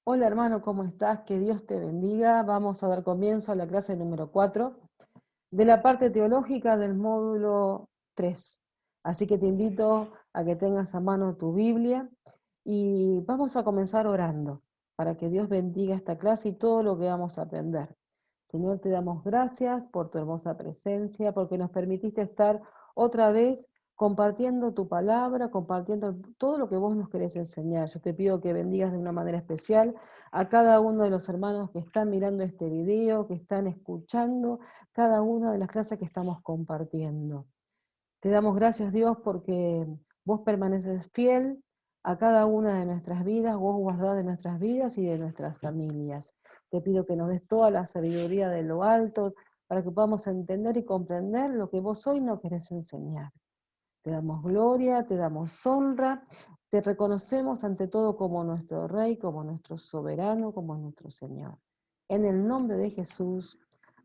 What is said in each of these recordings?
Hola hermano, ¿cómo estás? Que Dios te bendiga. Vamos a dar comienzo a la clase número 4 de la parte teológica del módulo 3. Así que te invito a que tengas a mano tu Biblia y vamos a comenzar orando para que Dios bendiga esta clase y todo lo que vamos a aprender. Señor, te damos gracias por tu hermosa presencia, porque nos permitiste estar otra vez compartiendo tu palabra, compartiendo todo lo que vos nos querés enseñar. Yo te pido que bendigas de una manera especial a cada uno de los hermanos que están mirando este video, que están escuchando cada una de las clases que estamos compartiendo. Te damos gracias, Dios, porque vos permaneces fiel a cada una de nuestras vidas, vos guardás de nuestras vidas y de nuestras familias. Te pido que nos des toda la sabiduría de lo alto para que podamos entender y comprender lo que vos hoy nos querés enseñar. Te damos gloria, te damos honra, te reconocemos ante todo como nuestro Rey, como nuestro soberano, como nuestro Señor. En el nombre de Jesús,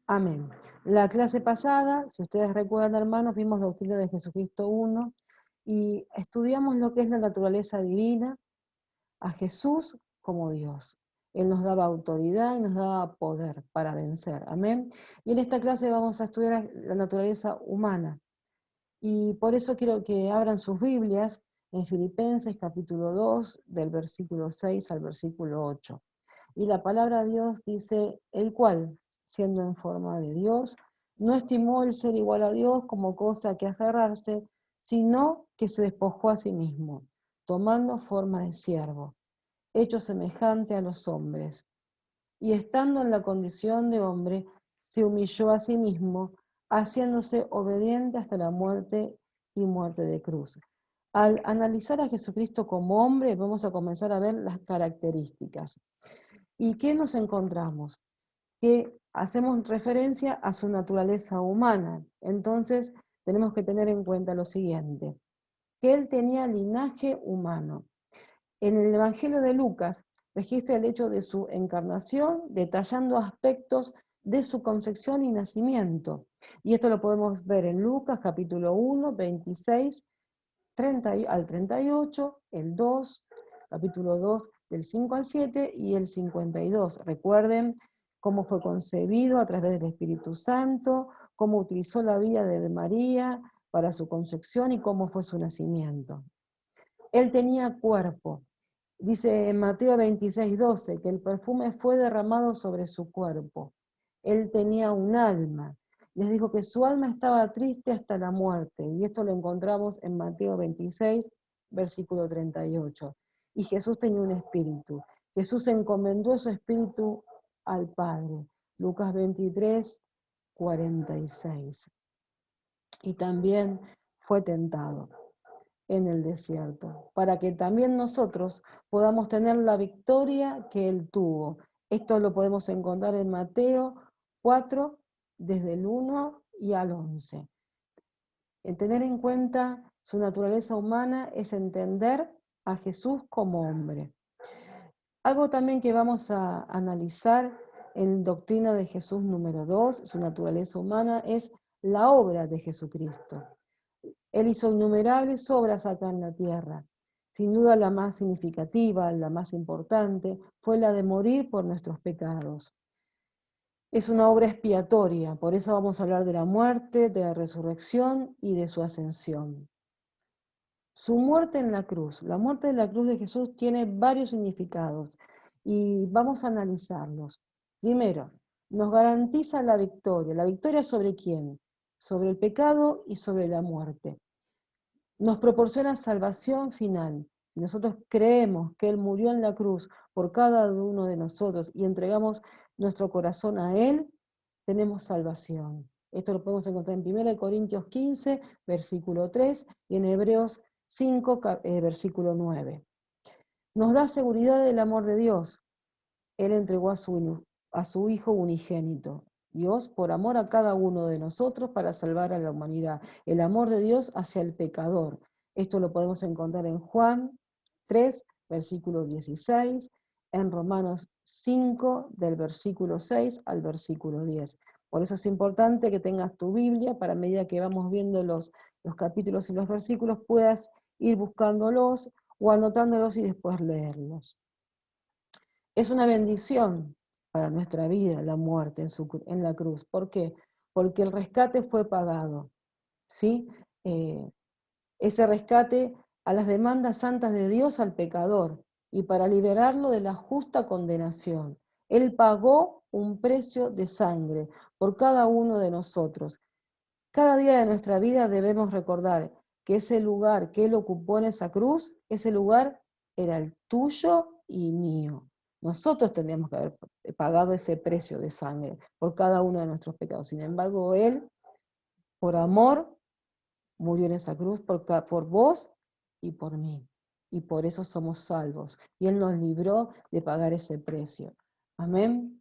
amén. La clase pasada, si ustedes recuerdan, hermanos, vimos Doctrina de Jesucristo 1 y estudiamos lo que es la naturaleza divina, a Jesús como Dios. Él nos daba autoridad y nos daba poder para vencer. Amén. Y en esta clase vamos a estudiar la naturaleza humana. Y por eso quiero que abran sus Biblias en Filipenses capítulo 2, del versículo 6 al versículo 8. Y la palabra de Dios dice, el cual, siendo en forma de Dios, no estimó el ser igual a Dios como cosa que aferrarse, sino que se despojó a sí mismo, tomando forma de siervo, hecho semejante a los hombres. Y estando en la condición de hombre, se humilló a sí mismo, haciéndose obediente hasta la muerte y muerte de cruz. Al analizar a Jesucristo como hombre, vamos a comenzar a ver las características. ¿Y qué nos encontramos? Que hacemos referencia a su naturaleza humana. Entonces, tenemos que tener en cuenta lo siguiente, que él tenía linaje humano. En el Evangelio de Lucas registra el hecho de su encarnación, detallando aspectos de su concepción y nacimiento. Y esto lo podemos ver en Lucas capítulo 1, 26 30 al 38, el 2, capítulo 2 del 5 al 7 y el 52. Recuerden cómo fue concebido a través del Espíritu Santo, cómo utilizó la vida de María para su concepción y cómo fue su nacimiento. Él tenía cuerpo. Dice en Mateo 26, 12, que el perfume fue derramado sobre su cuerpo. Él tenía un alma. Les dijo que su alma estaba triste hasta la muerte. Y esto lo encontramos en Mateo 26, versículo 38. Y Jesús tenía un espíritu. Jesús encomendó su espíritu al Padre. Lucas 23, 46. Y también fue tentado en el desierto, para que también nosotros podamos tener la victoria que Él tuvo. Esto lo podemos encontrar en Mateo 4, desde el 1 y al 11. En tener en cuenta su naturaleza humana es entender a Jesús como hombre. Algo también que vamos a analizar en Doctrina de Jesús número 2, su naturaleza humana, es la obra de Jesucristo. Él hizo innumerables obras acá en la tierra. Sin duda la más significativa, la más importante, fue la de morir por nuestros pecados. Es una obra expiatoria, por eso vamos a hablar de la muerte, de la resurrección y de su ascensión. Su muerte en la cruz. La muerte en la cruz de Jesús tiene varios significados y vamos a analizarlos. Primero, nos garantiza la victoria. ¿La victoria sobre quién? Sobre el pecado y sobre la muerte. Nos proporciona salvación final. Si nosotros creemos que Él murió en la cruz por cada uno de nosotros y entregamos nuestro corazón a Él, tenemos salvación. Esto lo podemos encontrar en 1 Corintios 15, versículo 3, y en Hebreos 5, versículo 9. Nos da seguridad del amor de Dios. Él entregó a su Hijo unigénito. Dios, por amor a cada uno de nosotros, para salvar a la humanidad. El amor de Dios hacia el pecador. Esto lo podemos encontrar en Juan 3, versículo 16, en Romanos 5, del versículo 6 al versículo 10. Por eso es importante que tengas tu Biblia, para a medida que vamos viendo los capítulos y los versículos, puedas ir buscándolos o anotándolos y después leerlos. Es una bendición para nuestra vida la muerte en la cruz. ¿Por qué? Porque el rescate fue pagado, ¿sí? Ese rescate a las demandas santas de Dios al pecador y para liberarlo de la justa condenación. Él pagó un precio de sangre por cada uno de nosotros. Cada día de nuestra vida debemos recordar que ese lugar que Él ocupó en esa cruz, ese lugar era el tuyo y mío. Nosotros tendríamos que haber pagado ese precio de sangre por cada uno de nuestros pecados. Sin embargo, Él, por amor, murió en esa cruz por vos y por mí. Y por eso somos salvos. Y Él nos libró de pagar ese precio. Amén.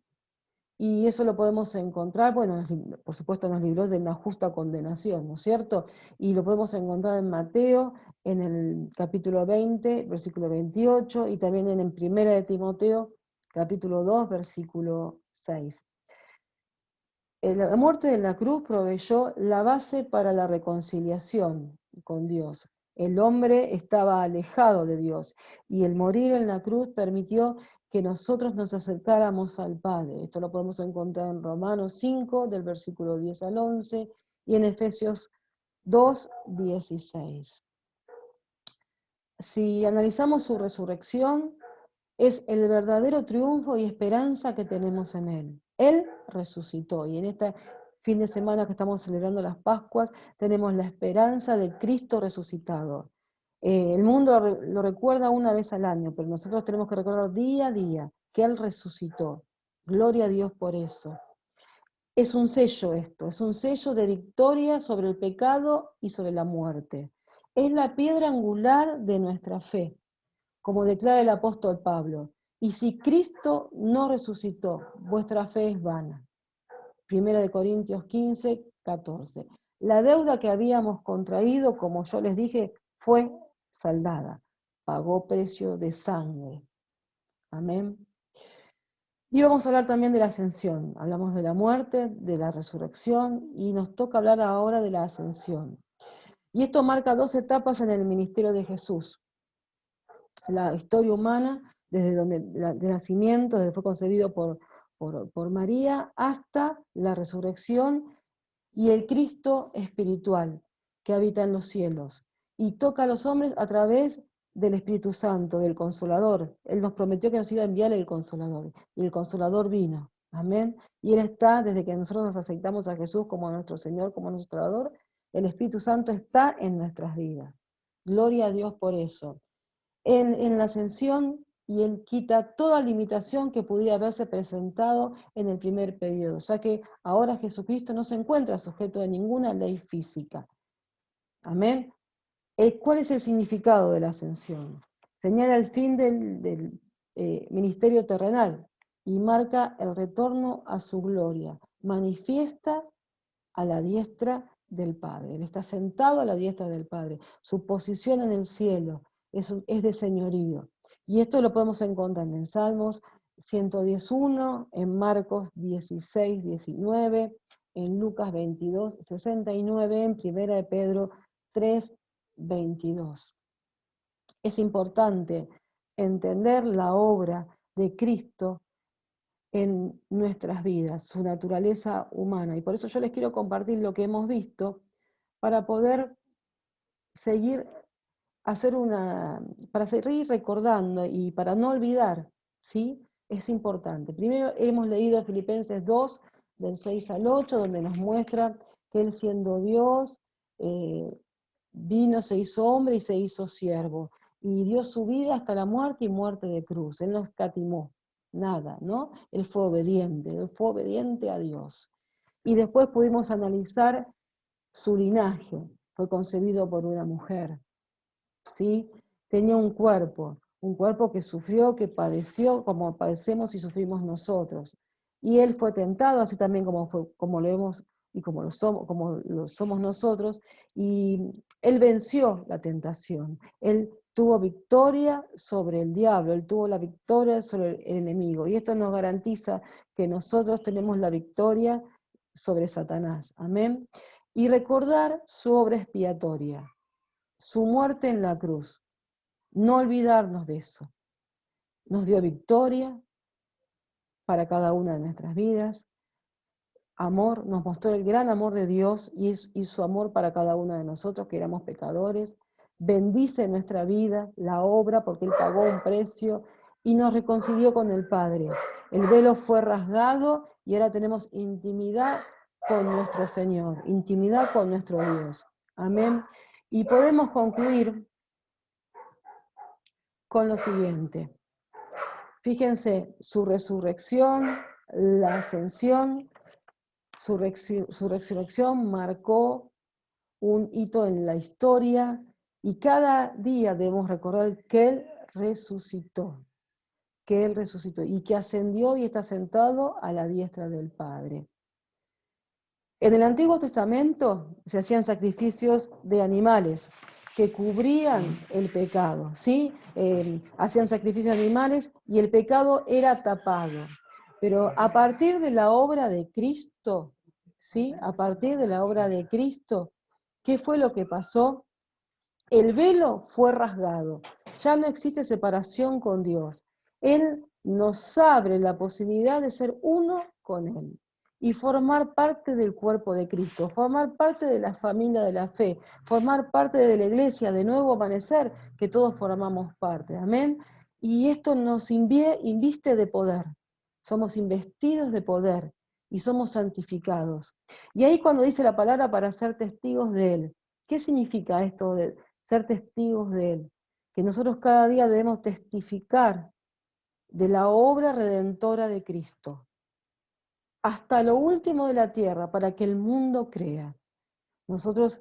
Y eso lo podemos encontrar, bueno, por supuesto nos libró de una justa condenación, ¿no es cierto? Y lo podemos encontrar en Mateo, en el capítulo 20, versículo 28, y también en Primera de Timoteo, capítulo 2, versículo 6. La muerte de la cruz proveyó la base para la reconciliación con Dios. El hombre estaba alejado de Dios y el morir en la cruz permitió que nosotros nos acercáramos al Padre. Esto lo podemos encontrar en Romanos 5, del versículo 10 al 11, y en Efesios 2, 16. Si analizamos su resurrección, es el verdadero triunfo y esperanza que tenemos en Él. Él resucitó y en este fin de semana que estamos celebrando las Pascuas tenemos la esperanza de Cristo resucitado. El mundo lo recuerda una vez al año, pero nosotros tenemos que recordar día a día que Él resucitó. Gloria a Dios por eso. Es un sello esto, es un sello de victoria sobre el pecado y sobre la muerte. Es la piedra angular de nuestra fe, como declara el apóstol Pablo. Y si Cristo no resucitó, vuestra fe es vana. 1 Corintios 15, 14. La deuda que habíamos contraído, como yo les dije, fue saldada. Pagó precio de sangre. Amén. Y vamos a hablar también de la ascensión. Hablamos de la muerte, de la resurrección, y nos toca hablar ahora de la ascensión. Y esto marca dos etapas en el ministerio de Jesús. La historia humana, desde donde de nacimiento, desde fue concebido por María, hasta la resurrección y el Cristo espiritual que habita en los cielos. Y toca a los hombres a través del Espíritu Santo, del Consolador. Él nos prometió que nos iba a enviar el Consolador, y el Consolador vino. Amén. Y Él está, desde que nosotros nos aceptamos a Jesús como nuestro Señor, como nuestro Salvador, el Espíritu Santo está en nuestras vidas. Gloria a Dios por eso. En la ascensión, y Él quita toda limitación que pudiera haberse presentado en el primer periodo, ya que ahora Jesucristo no se encuentra sujeto de ninguna ley física. Amén. ¿Cuál es el significado de la ascensión? Señala el fin del ministerio terrenal y marca el retorno a su gloria. Manifiesta a la diestra del Padre. Él está sentado a la diestra del Padre. Su posición en el cielo es de señorío. Y esto lo podemos encontrar en Salmos 111, en Marcos 16, 19, en Lucas 22, 69, en 1 de Pedro 3, 22. Es importante entender la obra de Cristo en nuestras vidas, su naturaleza humana. Y por eso yo les quiero compartir lo que hemos visto para poder seguir, para seguir recordando y para no olvidar, ¿sí? Es importante. Primero hemos leído Filipenses 2, del 6 al 8, donde nos muestra que Él siendo Dios, vino, se hizo hombre y se hizo siervo. Y dio su vida hasta la muerte y muerte de cruz. Él no escatimó nada, ¿no? Él fue obediente a Dios. Y después pudimos analizar su linaje. Fue concebido por una mujer, ¿sí? Tenía un cuerpo que sufrió, que padeció como padecemos y sufrimos nosotros. Y Él fue tentado, así también como lo hemos y como lo somos nosotros, y Él venció la tentación. Él tuvo victoria sobre el diablo, Él tuvo la victoria sobre el enemigo. Y esto nos garantiza que nosotros tenemos la victoria sobre Satanás. Amén. Y recordar su obra expiatoria, su muerte en la cruz. No olvidarnos de eso. Nos dio victoria, para cada una de nuestras vidas. Amor, nos mostró el gran amor de Dios y su amor para cada uno de nosotros, que éramos pecadores. Bendice nuestra vida, la obra, porque Él pagó un precio y nos reconcilió con el Padre. El velo fue rasgado y ahora tenemos intimidad con nuestro Señor, intimidad con nuestro Dios. Amén. Y podemos concluir con lo siguiente. Fíjense, su resurrección, la ascensión, su resurrección marcó un hito en la historia y cada día debemos recordar que Él resucitó, y que ascendió y está sentado a la diestra del Padre. En el Antiguo Testamento se hacían sacrificios de animales que cubrían el pecado, ¿sí? Hacían sacrificios de animales y el pecado era tapado. Pero a partir de la obra de Cristo, ¿sí? A partir de la obra de Cristo, ¿qué fue lo que pasó? El velo fue rasgado. Ya no existe separación con Dios. Él nos abre la posibilidad de ser uno con Él y formar parte del cuerpo de Cristo, formar parte de la familia de la fe, formar parte de la iglesia, de nuevo amanecer, que todos formamos parte. Amén. Y esto nos inviste de poder. Somos investidos de poder y somos santificados. Y ahí cuando dice la palabra para ser testigos de Él, ¿qué significa esto de ser testigos de Él? Que nosotros cada día debemos testificar de la obra redentora de Cristo hasta lo último de la tierra para que el mundo crea. Nosotros,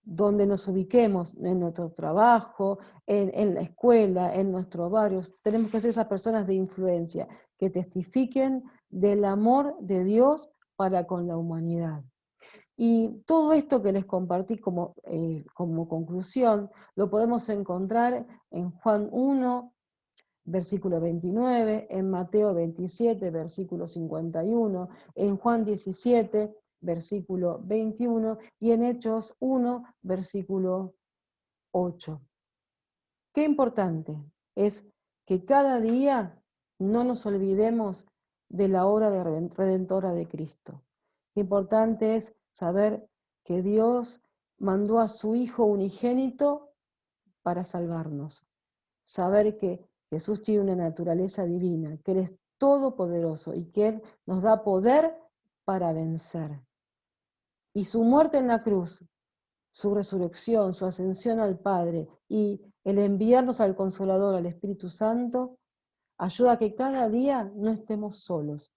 donde nos ubiquemos, en nuestro trabajo, en la escuela, en nuestros barrios, tenemos que ser esas personas de influencia que testifiquen del amor de Dios para con la humanidad. Y todo esto que les compartí como conclusión, lo podemos encontrar en Juan 1, versículo 29, en Mateo 27, versículo 51, en Juan 17, versículo 21, y en Hechos 1, versículo 8. Qué importante es que cada día no nos olvidemos de la obra redentora de Cristo. Qué importante es saber que Dios mandó a su Hijo unigénito para salvarnos. Saber que Jesús tiene una naturaleza divina, que Él es todopoderoso y que Él nos da poder para vencer. Y su muerte en la cruz, su resurrección, su ascensión al Padre y el enviarnos al Consolador, al Espíritu Santo, ayuda a que cada día no estemos solos,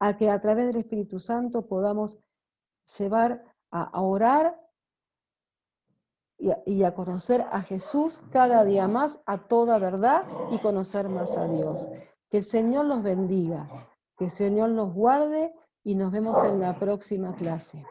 a que a través del Espíritu Santo podamos llevar a orar y a conocer a Jesús cada día más, a toda verdad y conocer más a Dios. Que el Señor los bendiga, que el Señor los guarde y nos vemos en la próxima clase.